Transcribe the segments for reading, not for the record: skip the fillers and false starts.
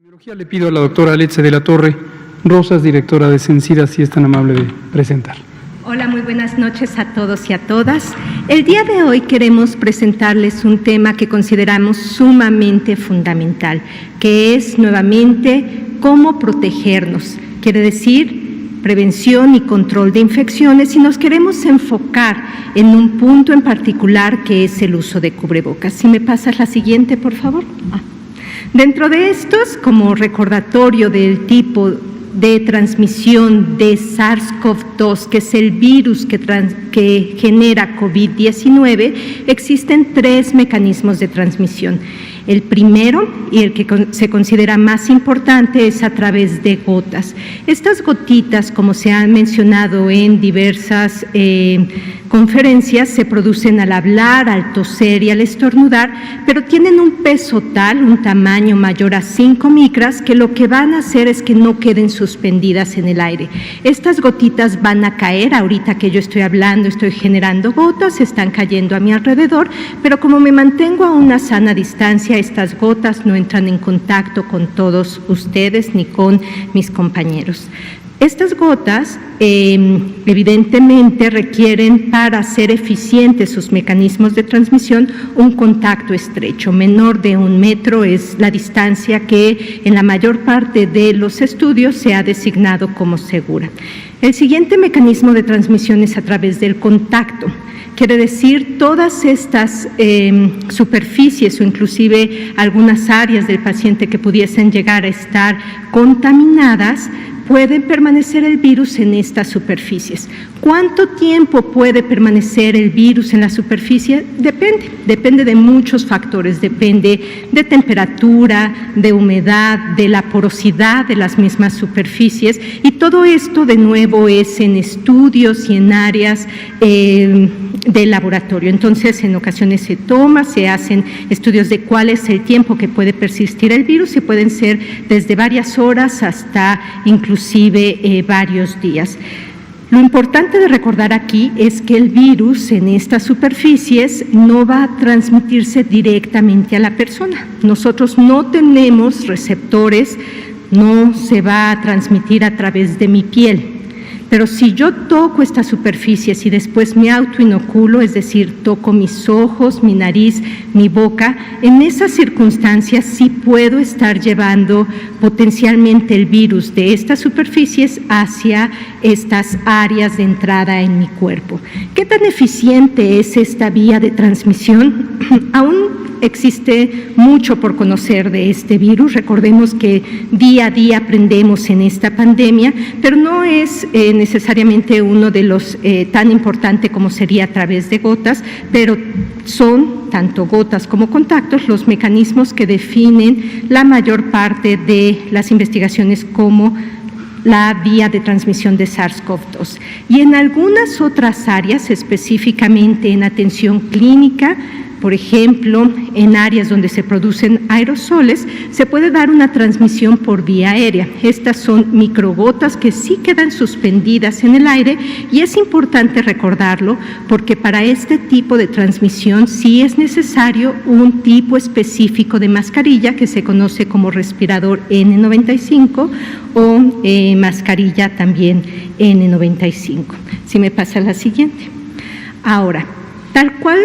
Le pido a la doctora Aletze de la Torre Rosas, directora de Sencida, si es tan amable de presentar. Hola, muy buenas noches a todos y a todas. El día de hoy queremos presentarles un tema que consideramos sumamente fundamental, que es nuevamente cómo protegernos. Quiere decir prevención y control de infecciones, y nos queremos enfocar en un punto en particular que es el uso de cubrebocas. Si me pasas la siguiente, por favor. Dentro de estos, como recordatorio del tipo de transmisión de SARS-CoV-2, que es el virus que genera COVID-19, existen 3 mecanismos de transmisión. El primero, y el que se considera más importante, es a través de gotas. Estas gotitas, como se han mencionado en diversas conferencias, se producen al hablar, al toser y al estornudar, pero tienen un peso tal, un tamaño mayor a 5 micras, que lo que van a hacer es que no queden suspendidas en el aire. Estas gotitas van a caer, ahorita que yo estoy hablando, estoy generando gotas, están cayendo a mi alrededor, pero como me mantengo a una sana distancia, estas gotas no entran en contacto con todos ustedes ni con mis compañeros. Estas gotas evidentemente requieren, para ser eficientes sus mecanismos de transmisión, un contacto estrecho. Menor de 1 metro es la distancia que en la mayor parte de los estudios se ha designado como segura. El siguiente mecanismo de transmisión es a través del contacto. Quiere decir, todas estas superficies o inclusive algunas áreas del paciente que pudiesen llegar a estar contaminadas, pueden permanecer el virus en estas superficies. ¿Cuánto tiempo puede permanecer el virus en la superficie? Depende de muchos factores, depende de temperatura, de humedad, de la porosidad de las mismas superficies, y todo esto de nuevo es en estudios y en áreas de laboratorio. Entonces, en ocasiones se hacen estudios de cuál es el tiempo que puede persistir el virus, y pueden ser desde varias horas hasta inclusive varios días. Lo importante de recordar aquí es que el virus en estas superficies no va a transmitirse directamente a la persona. Nosotros no tenemos receptores, no se va a transmitir a través de mi piel. Pero si yo toco estas superficies y después me autoinoculo, es decir, toco mis ojos, mi nariz, mi boca, en esas circunstancias sí puedo estar llevando potencialmente el virus de estas superficies hacia estas áreas de entrada en mi cuerpo. ¿Qué tan eficiente es esta vía de transmisión? Aún existe mucho por conocer de este virus. Recordemos que día a día aprendemos en esta pandemia, pero no es necesariamente uno de los tan importante como sería a través de gotas, pero son tanto gotas como contactos los mecanismos que definen la mayor parte de las investigaciones como la vía de transmisión de SARS-CoV-2. Y en algunas otras áreas, específicamente en atención clínica, por ejemplo, en áreas donde se producen aerosoles, se puede dar una transmisión por vía aérea. Estas son microgotas que sí quedan suspendidas en el aire, y es importante recordarlo porque para este tipo de transmisión sí es necesario un tipo específico de mascarilla que se conoce como respirador N95 o mascarilla también N95. Si me pasa la siguiente. Ahora, tal cual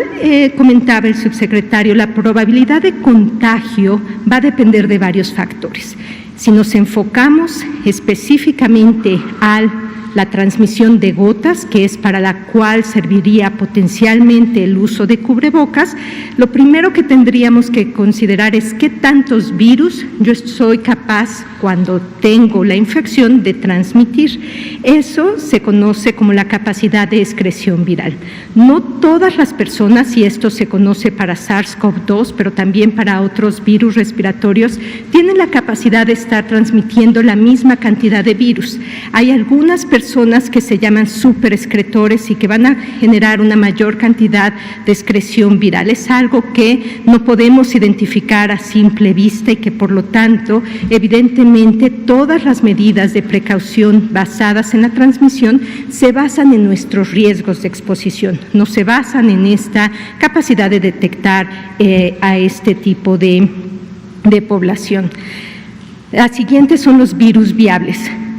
comentaba el subsecretario, la probabilidad de contagio va a depender de varios factores. Si nos enfocamos específicamente a la transmisión de gotas, que es para la cual serviría potencialmente el uso de cubrebocas, lo primero que tendríamos que considerar es qué tantos virus yo soy capaz, cuando tengo la infección, de transmitir. Eso se conoce como la capacidad de excreción viral. No todas las personas, y esto se conoce para SARS-CoV-2, pero también para otros virus respiratorios, tienen la capacidad de estar transmitiendo la misma cantidad de virus. Hay algunas personas que se llaman superexcretores y que van a generar una mayor cantidad de excreción viral. Es algo que no podemos identificar a simple vista y que, por lo tanto, evidentemente todas las medidas de precaución basadas en la transmisión se basan en nuestros riesgos de exposición, no se basan en esta capacidad de detectar a este tipo de población. Las siguientes son los virus viables.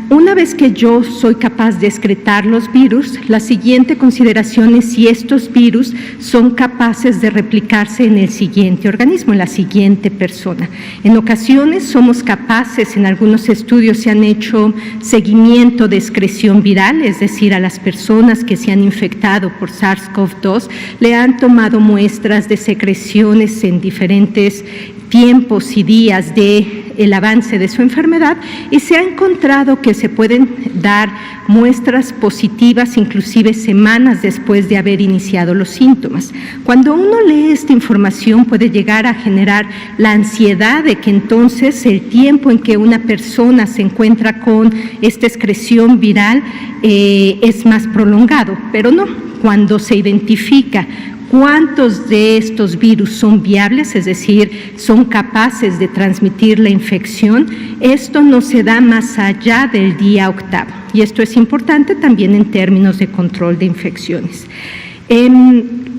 Una vez que yo soy capaz de excretar los virus, la siguiente consideración es si estos virus son capaces de replicarse en el siguiente organismo, en la siguiente persona. En ocasiones somos capaces, en algunos estudios se han hecho seguimiento de excreción viral, es decir, a las personas que se han infectado por SARS-CoV-2, le han tomado muestras de secreciones en diferentes tiempos y días del avance de su enfermedad y se ha encontrado que se pueden dar muestras positivas inclusive semanas después de haber iniciado los síntomas. Cuando uno lee esta información puede llegar a generar la ansiedad de que entonces el tiempo en que una persona se encuentra con esta excreción viral es más prolongado, pero no, cuando se identifica cuántos de estos virus son viables, es decir, son capaces de transmitir la infección, esto no se da más allá del día 8º. Y esto es importante también en términos de control de infecciones.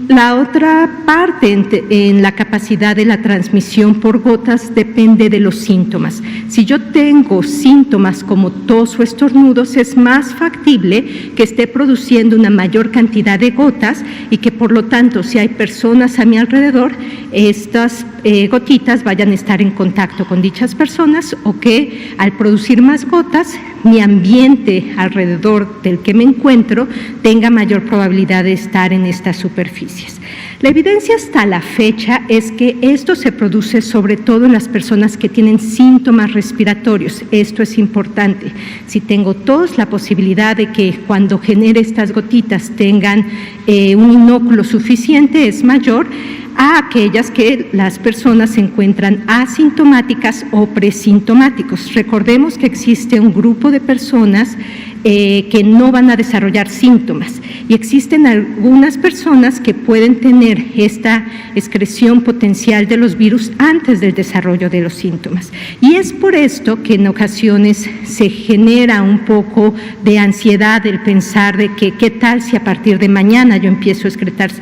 La otra parte en la capacidad de la transmisión por gotas depende de los síntomas. Si yo tengo síntomas como tos o estornudos, es más factible que esté produciendo una mayor cantidad de gotas y que por lo tanto, si hay personas a mi alrededor, estas gotitas vayan a estar en contacto con dichas personas o que al producir más gotas, mi ambiente alrededor del que me encuentro tenga mayor probabilidad de estar en estas superficies. La evidencia hasta la fecha es que esto se produce sobre todo en las personas que tienen síntomas respiratorios. Esto es importante. Si tengo tos, la posibilidad de que cuando genere estas gotitas tengan un inóculo suficiente es mayor a aquellas que las personas se encuentran asintomáticas o presintomáticos. Recordemos que existe un grupo de personas que no van a desarrollar síntomas y existen algunas personas que pueden tener esta excreción potencial de los virus antes del desarrollo de los síntomas. Y es por esto que en ocasiones se genera un poco de ansiedad el pensar de que qué tal si a partir de mañana yo empiezo a excretar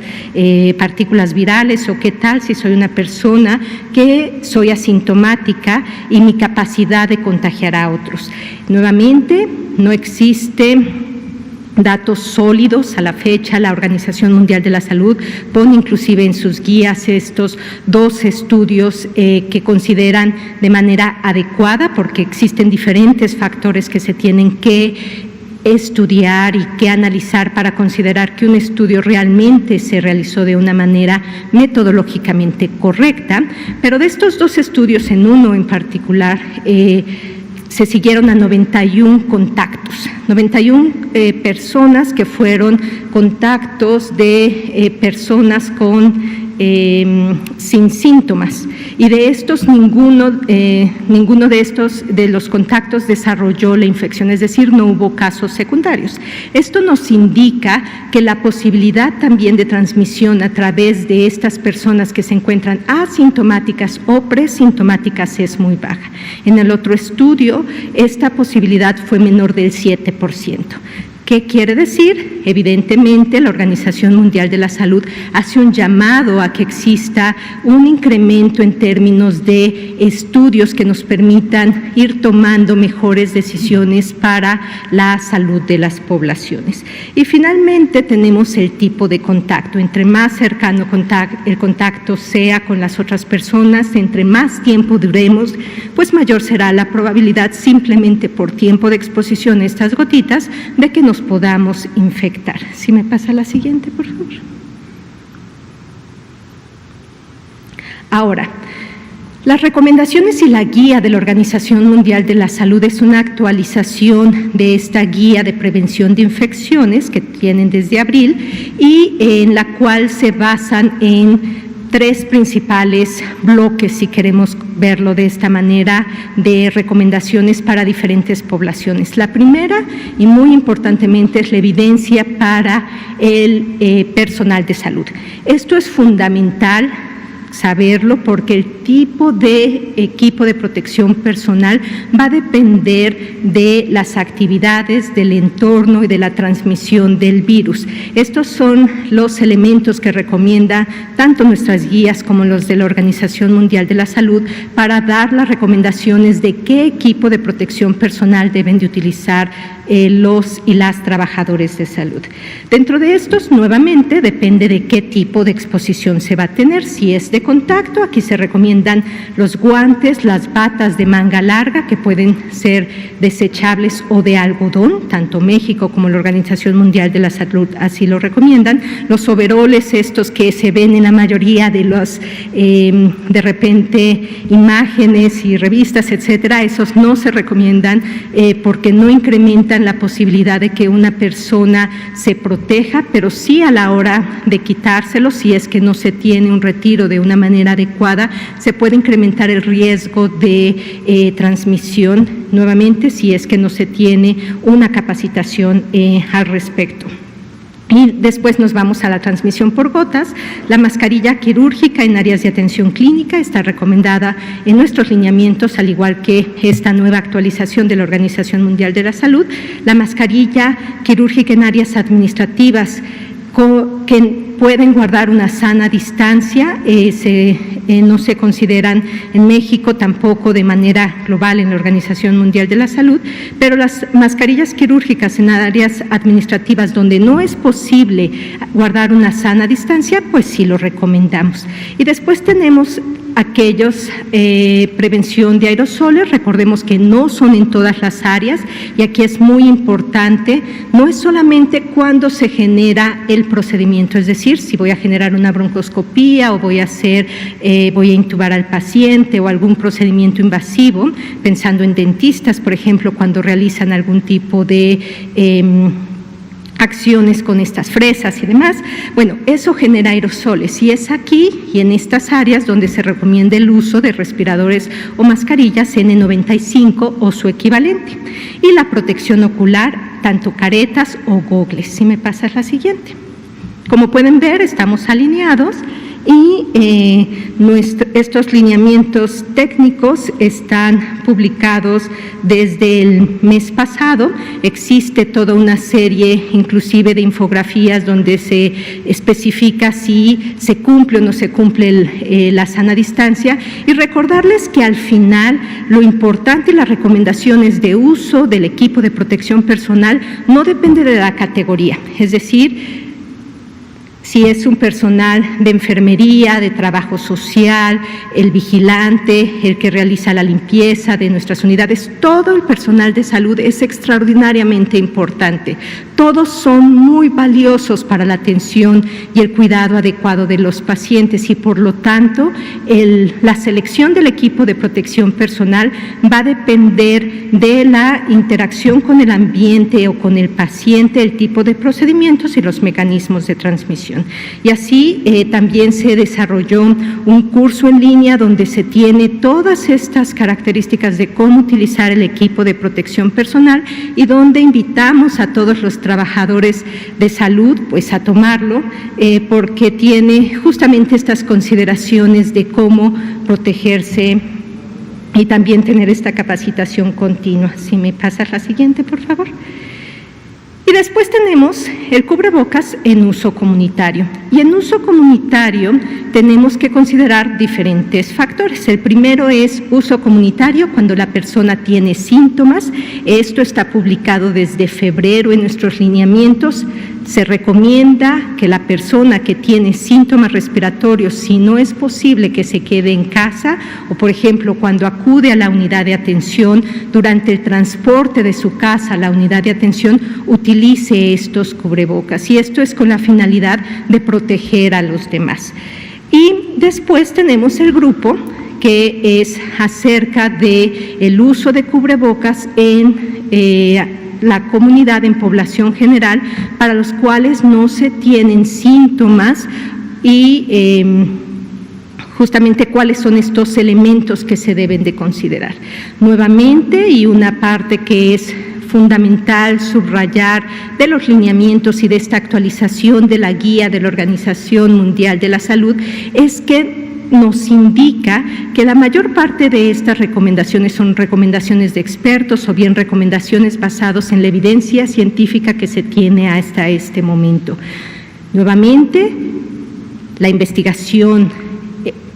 partículas virales o qué tal si soy una persona que soy asintomática y mi capacidad de contagiar a otros. Nuevamente, no existe datos sólidos a la fecha. La Organización Mundial de la Salud pone inclusive en sus guías estos 2 estudios que consideran de manera adecuada porque existen diferentes factores que se tienen que estudiar y que analizar para considerar que un estudio realmente se realizó de una manera metodológicamente correcta, pero de estos 2 estudios, en uno en particular, se siguieron a 91 contactos, 91 personas que fueron contactos de personas sin síntomas y de estos ninguno de los contactos desarrolló la infección, es decir, no hubo casos secundarios. Esto nos indica que la posibilidad también de transmisión a través de estas personas que se encuentran asintomáticas o presintomáticas es muy baja. En el otro estudio, esta posibilidad fue menor del 7%. ¿Qué quiere decir? Evidentemente, la Organización Mundial de la Salud hace un llamado a que exista un incremento en términos de estudios que nos permitan ir tomando mejores decisiones para la salud de las poblaciones. Y finalmente tenemos el tipo de contacto. Entre más cercano el contacto sea con las otras personas, entre más tiempo duremos, pues mayor será la probabilidad, simplemente por tiempo de exposición a estas gotitas, de que nos podamos infectar. Si me pasa la siguiente, por favor. Ahora, las recomendaciones y la guía de la Organización Mundial de la Salud es una actualización de esta guía de prevención de infecciones que tienen desde abril y en la cual se basan en 3 principales bloques, si queremos verlo de esta manera, de recomendaciones para diferentes poblaciones. La primera, y muy importantemente, es la evidencia para el personal de salud. Esto es fundamental saberlo porque el tipo de equipo de protección personal va a depender de las actividades, del entorno y de la transmisión del virus. Estos son los elementos que recomienda tanto nuestras guías como los de la Organización Mundial de la Salud para dar las recomendaciones de qué equipo de protección personal deben de utilizar los y las trabajadores de salud. Dentro de estos, nuevamente, depende de qué tipo de exposición se va a tener. Si es de contacto, aquí se recomiendan los guantes, las batas de manga larga, que pueden ser desechables o de algodón, tanto México como la Organización Mundial de la Salud así lo recomiendan. Los overoles, estos que se ven en la mayoría de los, de repente, imágenes y revistas, etcétera, esos no se recomiendan porque no incrementan la posibilidad de que una persona se proteja, pero sí a la hora de quitárselo, si es que no se tiene un retiro de una manera adecuada, se puede incrementar el riesgo de transmisión, nuevamente, si es que no se tiene una capacitación al respecto. Y después nos vamos a la transmisión por gotas. La mascarilla quirúrgica en áreas de atención clínica está recomendada en nuestros lineamientos, al igual que esta nueva actualización de la Organización Mundial de la Salud. La mascarilla quirúrgica en áreas administrativas que pueden guardar una sana distancia, no se consideran en México, tampoco de manera global en la Organización Mundial de la Salud, pero las mascarillas quirúrgicas en áreas administrativas donde no es posible guardar una sana distancia, pues sí lo recomendamos. Y después tenemos aquellos prevención de aerosoles. Recordemos que no son en todas las áreas y aquí es muy importante, no es solamente cuando se genera el procedimiento, es decir, si voy a generar una broncoscopía o voy a intubar al paciente o algún procedimiento invasivo, pensando en dentistas, por ejemplo, cuando realizan algún tipo de acciones con estas fresas y demás. Bueno, eso genera aerosoles y es aquí y en estas áreas donde se recomienda el uso de respiradores o mascarillas N95 o su equivalente. Y la protección ocular, tanto caretas o gogles. Si me pasas la siguiente. Como pueden ver, estamos alineados y estos lineamientos técnicos están publicados desde el mes pasado. Existe toda una serie inclusive de infografías donde se especifica si se cumple o no se cumple la sana distancia, y recordarles que al final lo importante y las recomendaciones de uso del equipo de protección personal no depende de la categoría, es decir, si es un personal de enfermería, de trabajo social, el vigilante, el que realiza la limpieza de nuestras unidades, todo el personal de salud es extraordinariamente importante. Todos son muy valiosos para la atención y el cuidado adecuado de los pacientes y por lo tanto la selección del equipo de protección personal va a depender de la interacción con el ambiente o con el paciente, el tipo de procedimientos y los mecanismos de transmisión. Y así también se desarrolló un curso en línea donde se tiene todas estas características de cómo utilizar el equipo de protección personal y donde invitamos a todos los trabajadores de salud pues a tomarlo porque tiene justamente estas consideraciones de cómo protegerse y también tener esta capacitación continua. Si me pasas la siguiente, por favor. Y después tenemos el cubrebocas en uso comunitario. Y en uso comunitario tenemos que considerar diferentes factores. El primero es uso comunitario cuando la persona tiene síntomas. Esto está publicado desde febrero en nuestros lineamientos. Se recomienda que la persona que tiene síntomas respiratorios, si no es posible que se quede en casa, o por ejemplo cuando acude a la unidad de atención, durante el transporte de su casa a la unidad de atención, utilice estos cubrebocas. Y esto es con la finalidad de proteger a los demás. Y después tenemos el grupo que es acerca del uso de cubrebocas en la comunidad, en población general, para los cuales no se tienen síntomas y justamente cuáles son estos elementos que se deben de considerar. Nuevamente, y una parte que es fundamental subrayar de los lineamientos y de esta actualización de la guía de la Organización Mundial de la Salud, es que nos indica que la mayor parte de estas recomendaciones son recomendaciones de expertos o bien recomendaciones basadas en la evidencia científica que se tiene hasta este momento. Nuevamente, la investigación,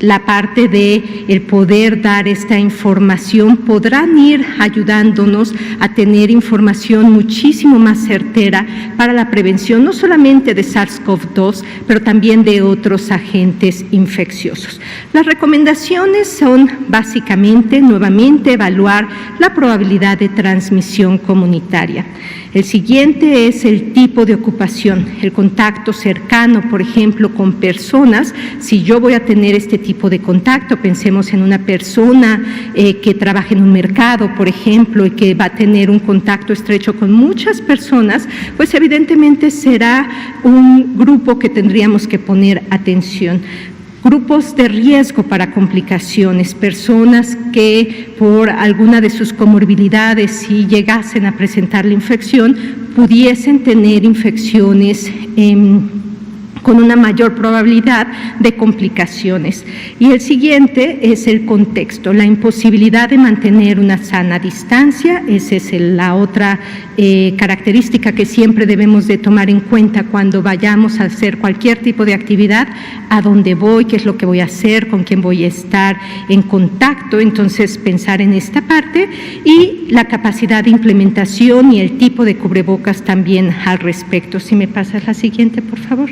la parte de el poder dar esta información podrán ir ayudándonos a tener información muchísimo más certera para la prevención no solamente de SARS-CoV-2, pero también de otros agentes infecciosos. Las recomendaciones son básicamente, nuevamente, evaluar la probabilidad de transmisión comunitaria. El siguiente es el tipo de ocupación, el contacto cercano, por ejemplo, con personas. Si yo voy a tener este tipo de contacto, pensemos en una persona que trabaja en un mercado, por ejemplo, y que va a tener un contacto estrecho con muchas personas, pues evidentemente será un grupo que tendríamos que poner atención. Grupos de riesgo para complicaciones, personas que por alguna de sus comorbilidades, si llegasen a presentar la infección, pudiesen tener infecciones con una mayor probabilidad de complicaciones. Y el siguiente es el contexto, la imposibilidad de mantener una sana distancia. Esa es la otra característica que siempre debemos de tomar en cuenta cuando vayamos a hacer cualquier tipo de actividad, a dónde voy, qué es lo que voy a hacer, con quién voy a estar en contacto. Entonces, pensar en esta parte y la capacidad de implementación y el tipo de cubrebocas también al respecto. Si me pasas la siguiente, por favor.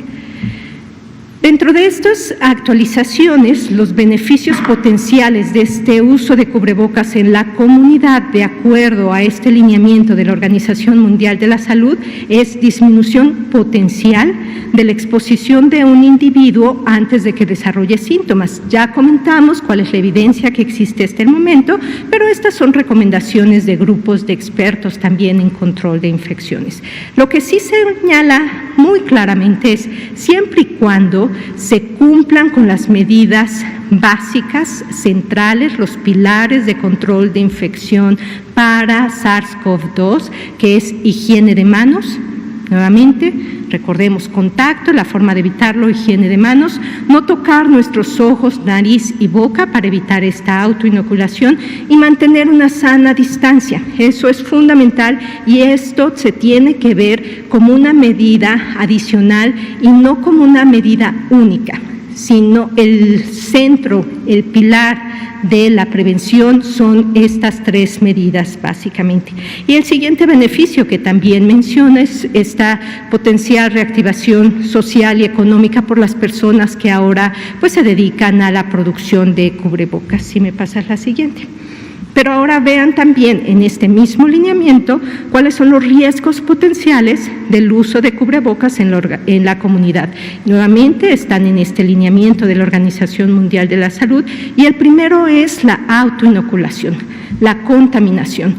Dentro de estas actualizaciones, los beneficios potenciales de este uso de cubrebocas en la comunidad, de acuerdo a este lineamiento de la Organización Mundial de la Salud, es disminución potencial de la exposición de un individuo antes de que desarrolle síntomas. Ya comentamos cuál es la evidencia que existe hasta el momento, pero estas son recomendaciones de grupos de expertos también en control de infecciones. Lo que sí se señala muy claramente es siempre y cuando se cumplan con las medidas básicas, centrales, los pilares de control de infección para SARS-CoV-2, que es higiene de manos. Nuevamente, recordemos contacto, la forma de evitarlo, higiene de manos, no tocar nuestros ojos, nariz y boca para evitar esta autoinoculación y mantener una sana distancia. Eso es fundamental y esto se tiene que ver como una medida adicional y no como una medida única, sino el centro, el pilar de la prevención son estas tres medidas básicamente. Y el siguiente beneficio que también menciona es esta potencial reactivación social y económica por las personas que ahora pues se dedican a la producción de cubrebocas. Si me pasas la siguiente. Pero ahora vean también en este mismo lineamiento cuáles son los riesgos potenciales del uso de cubrebocas en la comunidad. Nuevamente están en este lineamiento de la Organización Mundial de la Salud y el primero es la autoinoculación, la contaminación.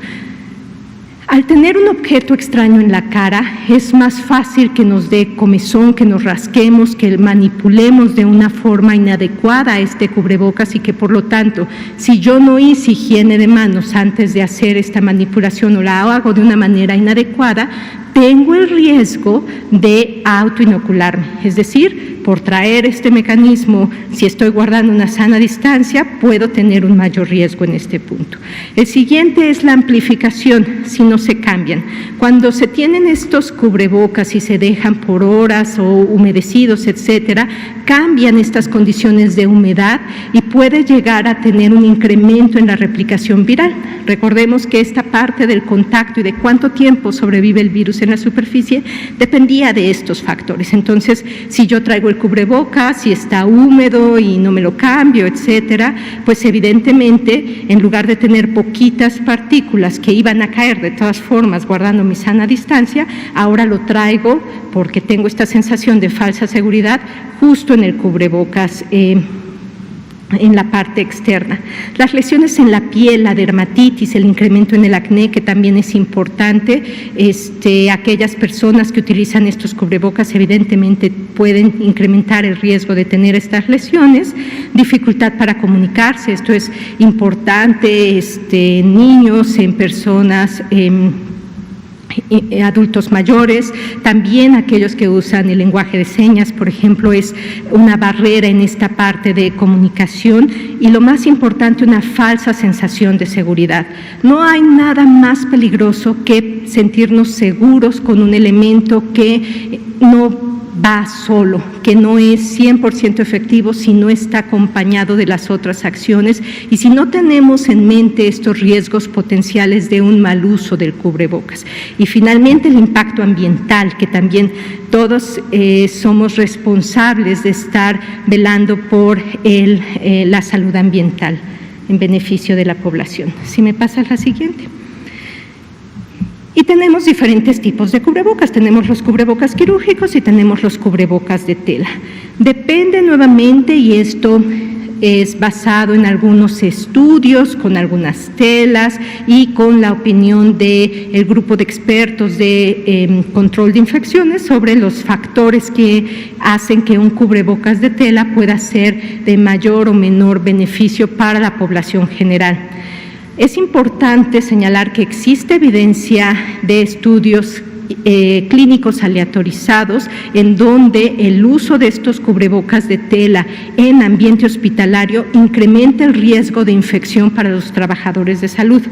Al tener un objeto extraño en la cara, es más fácil que nos dé comezón, que nos rasquemos, que manipulemos de una forma inadecuada este cubrebocas y que, por lo tanto, si yo no hice higiene de manos antes de hacer esta manipulación o la hago de una manera inadecuada, tengo el riesgo de autoinocularme, es decir, por traer este mecanismo, si estoy guardando una sana distancia, puedo tener un mayor riesgo en este punto. El siguiente es la amplificación, si no se cambian. Cuando se tienen estos cubrebocas y se dejan por horas o humedecidos, etcétera, cambian estas condiciones de humedad y puede llegar a tener un incremento en la replicación viral. Recordemos que esta parte del contacto y de cuánto tiempo sobrevive el virus en la superficie dependía de estos factores. Entonces, si yo traigo el cubrebocas, si está húmedo y no me lo cambio, etcétera, pues evidentemente, en lugar de tener poquitas partículas que iban a caer de todas formas guardando mi sana distancia, ahora lo traigo porque tengo esta sensación de falsa seguridad justo en el cubrebocas en la parte externa. Las lesiones en la piel, la dermatitis, el incremento en el acné, que también es importante. Aquellas personas que utilizan estos cubrebocas evidentemente pueden incrementar el riesgo de tener estas lesiones. Dificultad para comunicarse, esto es importante, niños, en personas adultos mayores, también aquellos que usan el lenguaje de señas, por ejemplo, es una barrera en esta parte de comunicación y lo más importante, una falsa sensación de seguridad. No hay nada más peligroso que sentirnos seguros con un elemento que no va solo, que no es 100% efectivo si no está acompañado de las otras acciones y si no tenemos en mente estos riesgos potenciales de un mal uso del cubrebocas. Y finalmente el impacto ambiental, que también todos somos responsables de estar velando por la salud ambiental en beneficio de la población. Si me pasas la siguiente. Y tenemos diferentes tipos de cubrebocas. Tenemos los cubrebocas quirúrgicos y tenemos los cubrebocas de tela. Depende nuevamente, y esto es basado en algunos estudios, con algunas telas y con la opinión del grupo de expertos de control de infecciones sobre los factores que hacen que un cubrebocas de tela pueda ser de mayor o menor beneficio para la población general. Es importante señalar que existe evidencia de estudios clínicos aleatorizados en donde el uso de estos cubrebocas de tela en ambiente hospitalario incrementa el riesgo de infección para los trabajadores de salud,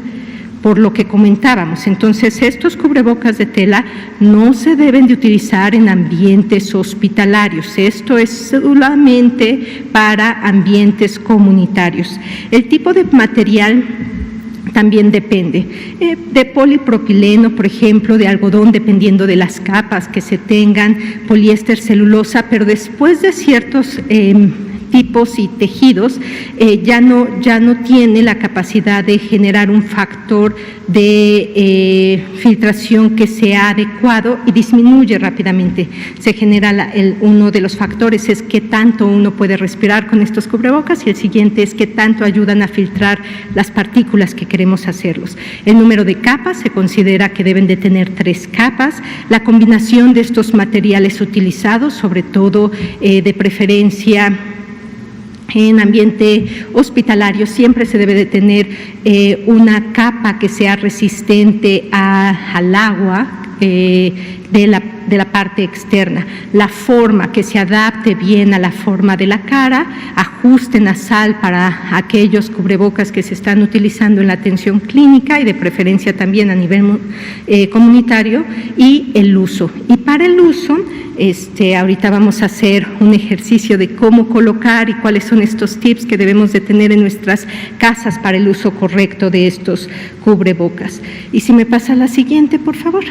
por lo que comentábamos. Entonces, estos cubrebocas de tela no se deben de utilizar en ambientes hospitalarios. Esto es solamente para ambientes comunitarios. El tipo de material también depende de polipropileno, por ejemplo, de algodón, dependiendo de las capas que se tengan, poliéster, celulosa, pero después de ciertos tipos y tejidos ya no tiene la capacidad de generar un factor de filtración que sea adecuado y disminuye rápidamente. Se genera uno de los factores es qué tanto uno puede respirar con estos cubrebocas y el siguiente es qué tanto ayudan a filtrar las partículas que queremos hacerlos. El número de capas se considera que deben de tener 3 capas. La combinación de estos materiales utilizados, sobre todo de preferencia en ambiente hospitalario, siempre se debe de tener una capa que sea resistente al agua de la parte externa, la forma que se adapte bien a la forma de la cara, ajuste nasal para aquellos cubrebocas que se están utilizando en la atención clínica y de preferencia también a nivel comunitario, y el uso. Y para el uso, ahorita vamos a hacer un ejercicio de cómo colocar y cuáles son estos tips que debemos de tener en nuestras casas para el uso correcto de estos cubrebocas. Y si me pasa la siguiente, por favor.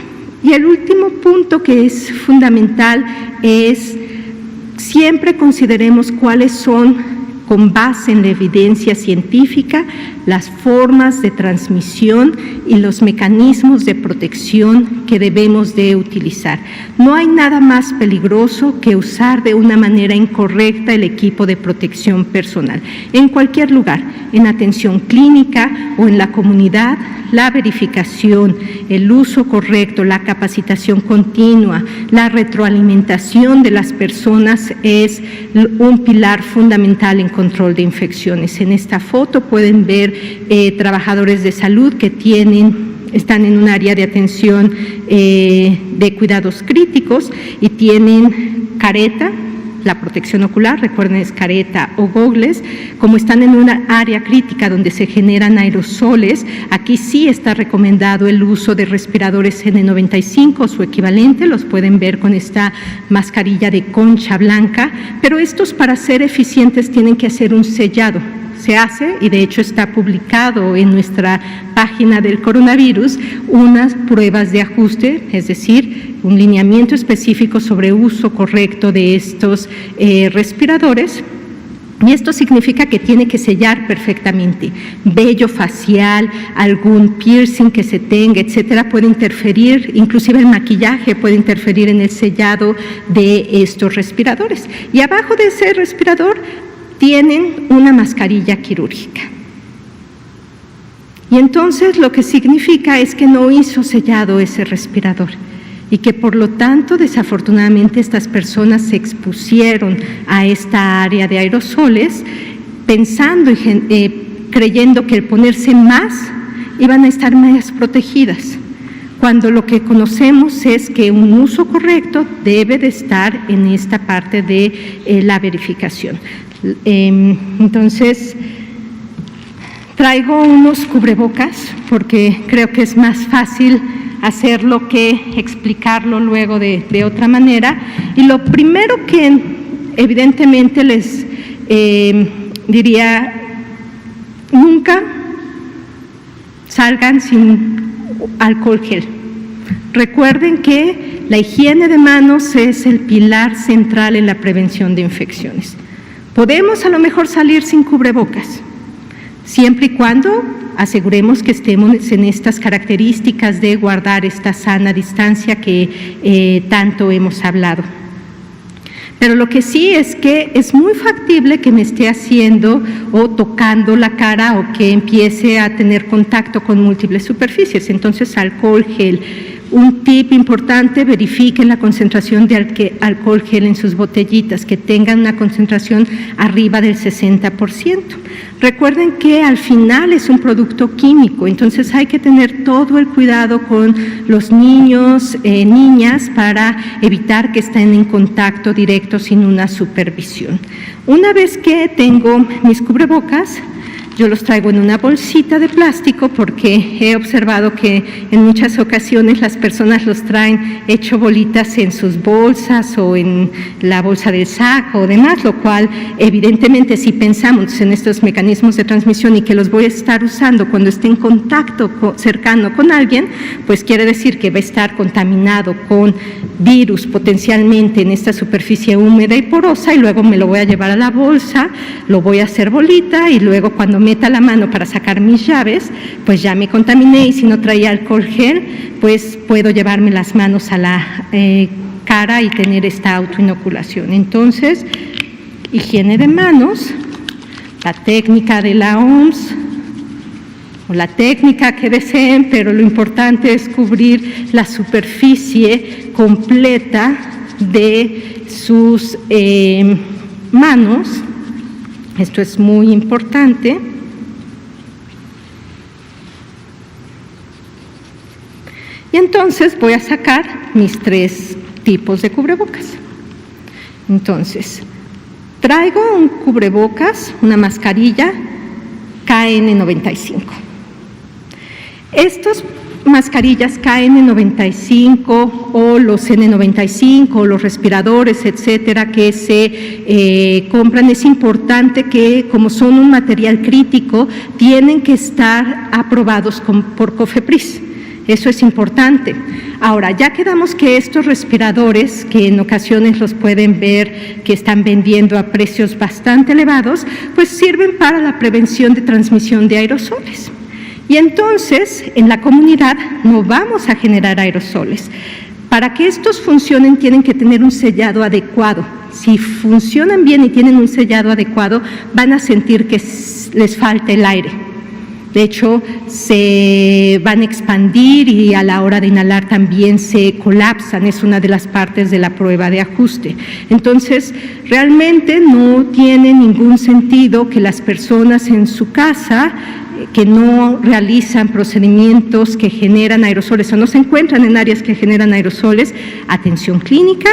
Y el último punto que es fundamental es siempre consideremos cuáles son, con base en la evidencia científica, las formas de transmisión y los mecanismos de protección que debemos de utilizar. No hay nada más peligroso que usar de una manera incorrecta el equipo de protección personal. En cualquier lugar, en atención clínica o en la comunidad, la verificación, el uso correcto, la capacitación continua, la retroalimentación de las personas es un pilar fundamental en control de infecciones. En esta foto pueden ver trabajadores de salud que están en un área de atención de cuidados críticos y tienen careta, la protección ocular, recuerden, es careta o gogles. Como están en una área crítica donde se generan aerosoles, aquí sí está recomendado el uso de respiradores N95 o su equivalente, los pueden ver con esta mascarilla de concha blanca, pero estos, para ser eficientes, tienen que hacer un sellado. Se hace, y de hecho está publicado en nuestra página del coronavirus, unas pruebas de ajuste, es decir, un lineamiento específico sobre uso correcto de estos respiradores. Y esto significa que tiene que sellar perfectamente. Vello facial, algún piercing que se tenga, etcétera, puede interferir, inclusive el maquillaje puede interferir en el sellado de estos respiradores. Y abajo de ese respirador tienen una mascarilla quirúrgica. Y entonces lo que significa es que no hizo sellado ese respirador y que por lo tanto desafortunadamente estas personas se expusieron a esta área de aerosoles pensando y creyendo que al ponerse más iban a estar más protegidas, cuando lo que conocemos es que un uso correcto debe de estar en esta parte de la verificación. Entonces, traigo unos cubrebocas porque creo que es más fácil hacerlo que explicarlo luego de otra manera. Y lo primero que evidentemente les diría, nunca salgan sin alcohol gel. Recuerden que la higiene de manos es el pilar central en la prevención de infecciones. Podemos a lo mejor salir sin cubrebocas, siempre y cuando aseguremos que estemos en estas características de guardar esta sana distancia que tanto hemos hablado. Pero lo que sí es que es muy factible que me esté haciendo o tocando la cara o que empiece a tener contacto con múltiples superficies. Entonces, alcohol gel. Un tip importante, verifiquen la concentración de alcohol gel en sus botellitas, que tengan una concentración arriba del 60%. Recuerden que al final es un producto químico, entonces hay que tener todo el cuidado con los niños, niñas, para evitar que estén en contacto directo sin una supervisión. Una vez que tengo mis cubrebocas, yo los traigo en una bolsita de plástico porque he observado que en muchas ocasiones las personas los traen hecho bolitas en sus bolsas o en la bolsa del saco o demás, lo cual evidentemente si pensamos en estos mecanismos de transmisión y que los voy a estar usando cuando esté en contacto cercano con alguien, pues quiere decir que va a estar contaminado con virus potencialmente en esta superficie húmeda y porosa, y luego me lo voy a llevar a la bolsa, lo voy a hacer bolita y luego cuando meta la mano para sacar mis llaves, pues ya me contaminé, y si no traía alcohol gel, pues puedo llevarme las manos a la cara y tener esta autoinoculación. Entonces, higiene de manos, la técnica de la OMS, o la técnica que deseen, pero lo importante es cubrir la superficie completa de sus manos. Esto es muy importante. Y entonces voy a sacar mis 3 tipos de cubrebocas. Entonces, traigo un cubrebocas, una mascarilla KN95. Estas mascarillas KN95 o los N95 o los respiradores, etcétera, que se compran, es importante que, como son un material crítico, tienen que estar aprobados por COFEPRIS. Eso es importante. Ahora, ya quedamos que estos respiradores, que en ocasiones los pueden ver que están vendiendo a precios bastante elevados, pues sirven para la prevención de transmisión de aerosoles. Y entonces, en la comunidad no vamos a generar aerosoles. Para que estos funcionen, tienen que tener un sellado adecuado. Si funcionan bien y tienen un sellado adecuado, van a sentir que les falta el aire. De hecho, se van a expandir y a la hora de inhalar también se colapsan. Es una de las partes de la prueba de ajuste. Entonces, realmente no tiene ningún sentido que las personas en su casa que no realizan procedimientos que generan aerosoles o no se encuentran en áreas que generan aerosoles, atención clínica,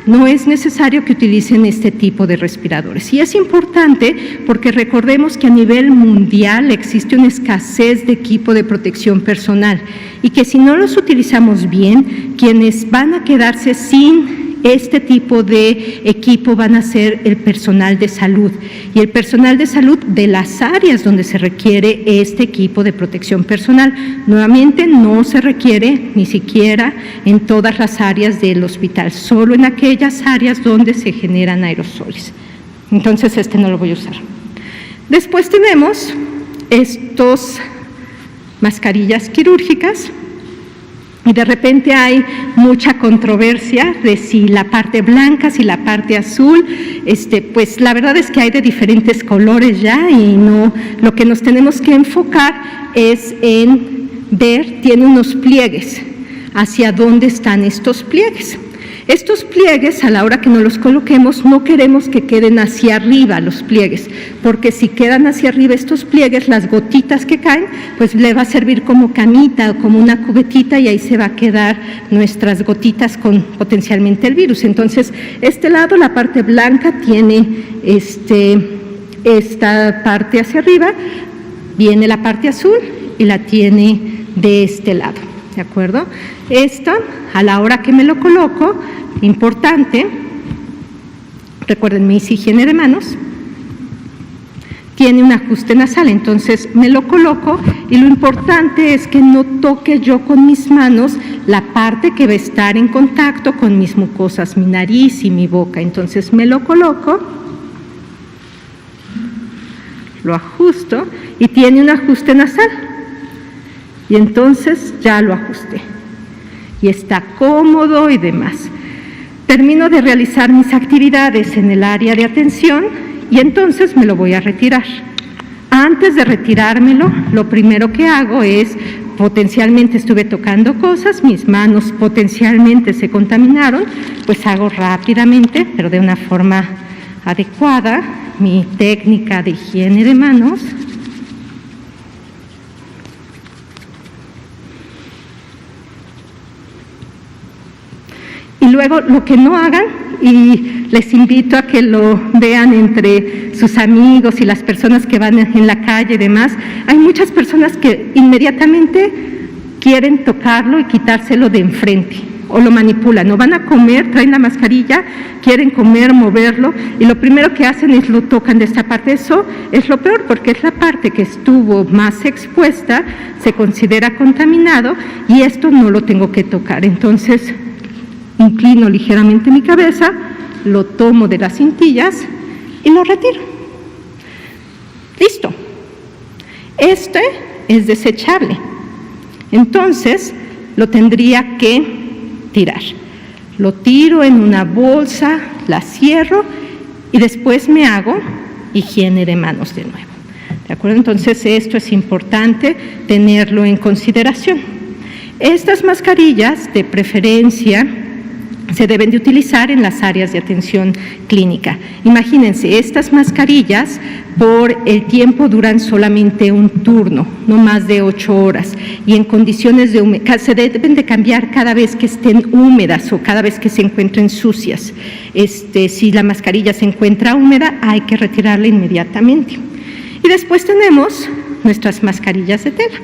no es necesario que utilicen este tipo de respiradores. Y es importante porque recordemos que a nivel mundial existe una escasez de equipo de protección personal y que si no los utilizamos bien, quienes van a quedarse sin este tipo de equipo van a ser el personal de salud, y el personal de salud de las áreas donde se requiere este equipo de protección personal. Nuevamente, no se requiere ni siquiera en todas las áreas del hospital, solo en aquellas áreas donde se generan aerosoles. Entonces, este no lo voy a usar. Después tenemos estos mascarillas quirúrgicas. Y de repente hay mucha controversia de si la parte blanca, si la parte azul, pues la verdad es que hay de diferentes colores ya, y no, lo que nos tenemos que enfocar es en ver, tiene unos pliegues, hacia dónde están estos pliegues. Estos pliegues, a la hora que nos los coloquemos, no queremos que queden hacia arriba los pliegues, porque si quedan hacia arriba estos pliegues, las gotitas que caen, pues le va a servir como camita o como una cubetita y ahí se va a quedar nuestras gotitas con potencialmente el virus. Entonces, este lado, la parte blanca, tiene esta parte hacia arriba, viene la parte azul y la tiene de este lado, ¿de acuerdo? Esto, a la hora que me lo coloco, importante, recuerden, mi higiene de manos, tiene un ajuste nasal, entonces me lo coloco y lo importante es que no toque yo con mis manos la parte que va a estar en contacto con mis mucosas, mi nariz y mi boca. Entonces me lo coloco, lo ajusto y tiene un ajuste nasal. Y entonces ya lo ajusté. Y está cómodo y demás. Termino de realizar mis actividades en el área de atención y entonces me lo voy a retirar. Antes de retirármelo, lo primero que hago es, potencialmente estuve tocando cosas, mis manos potencialmente se contaminaron, pues hago rápidamente, pero de una forma adecuada, mi técnica de higiene de manos. Y luego lo que no hagan, y les invito a que lo vean entre sus amigos y las personas que van en la calle y demás, hay muchas personas que inmediatamente quieren tocarlo y quitárselo de enfrente, o lo manipulan, o van a comer, traen la mascarilla, quieren comer, moverlo, y lo primero que hacen es lo tocan de esta parte. Eso es lo peor, porque es la parte que estuvo más expuesta, se considera contaminado, y esto no lo tengo que tocar. Entonces, inclino ligeramente mi cabeza, lo tomo de las cintillas y lo retiro. Listo. Este es desechable. Entonces, lo tendría que tirar. Lo tiro en una bolsa, la cierro y después me hago higiene de manos de nuevo. ¿De acuerdo? Entonces, esto es importante tenerlo en consideración. Estas mascarillas, de preferencia, se deben de utilizar en las áreas de atención clínica. Imagínense, estas mascarillas por el tiempo duran solamente un turno, no más de 8 horas, y en condiciones de humedad, se deben de cambiar cada vez que estén húmedas o cada vez que se encuentren sucias. Si la mascarilla se encuentra húmeda, hay que retirarla inmediatamente. Y después tenemos nuestras mascarillas de tela.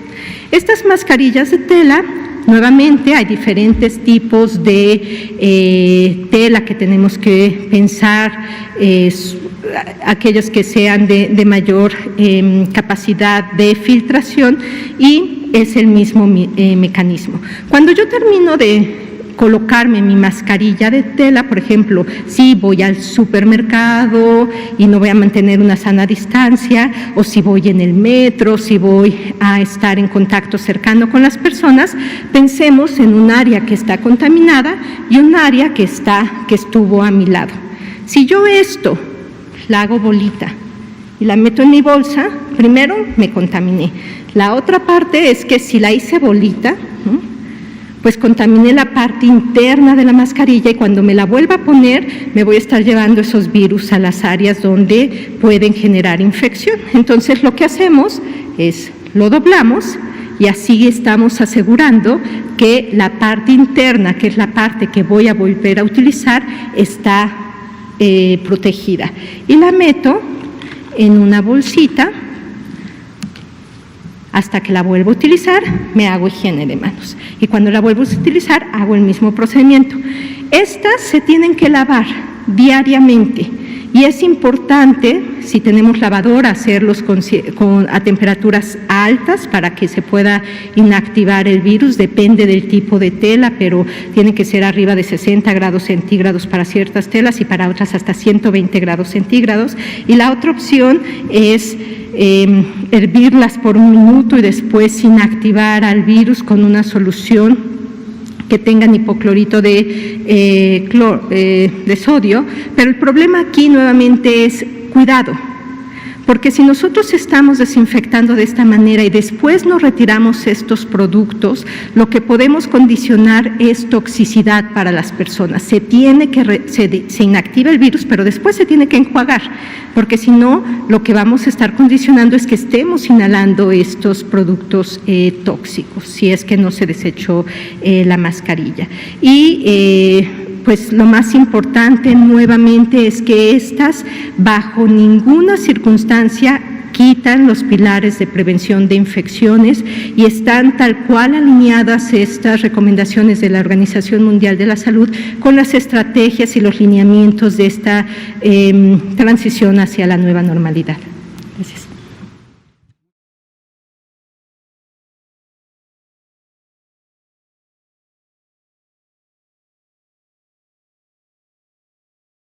Estas mascarillas de tela, nuevamente, hay diferentes tipos de tela que tenemos que pensar, aquellas que sean de mayor capacidad de filtración, y es el mismo mecanismo. Cuando yo termino de colocarme mi mascarilla de tela, por ejemplo, si voy al supermercado y no voy a mantener una sana distancia, o si voy en el metro, si voy a estar en contacto cercano con las personas, pensemos en un área que está contaminada y un área que estuvo a mi lado. Si yo esto la hago bolita y la meto en mi bolsa, primero me contaminé. La otra parte es que si la hice bolita, pues contaminé la parte interna de la mascarilla, y cuando me la vuelva a poner, me voy a estar llevando esos virus a las áreas donde pueden generar infección. Entonces, lo que hacemos es lo doblamos y así estamos asegurando que la parte interna, que es la parte que voy a volver a utilizar, está protegida. Y la meto en una bolsita. Hasta que la vuelvo a utilizar, me hago higiene de manos. Y cuando la vuelvo a utilizar, hago el mismo procedimiento. Estas se tienen que lavar diariamente. Y es importante, si tenemos lavadora, hacerlos a temperaturas altas para que se pueda inactivar el virus. Depende del tipo de tela, pero tiene que ser arriba de 60 grados centígrados para ciertas telas y para otras hasta 120 grados centígrados. Y la otra opción es hervirlas por 1 minuto y después inactivar al virus con una solución que tengan hipoclorito de sodio. Pero el problema aquí nuevamente es cuidado, porque si nosotros estamos desinfectando de esta manera y después nos retiramos estos productos, lo que podemos condicionar es toxicidad para las personas. Se inactiva el virus, pero después se tiene que enjuagar, porque si no, lo que vamos a estar condicionando es que estemos inhalando estos productos tóxicos, si es que no se desechó la mascarilla. Y pues lo más importante nuevamente es que estas bajo ninguna circunstancia quitan los pilares de prevención de infecciones y están tal cual alineadas estas recomendaciones de la Organización Mundial de la Salud con las estrategias y los lineamientos de esta transición hacia la nueva normalidad. Gracias.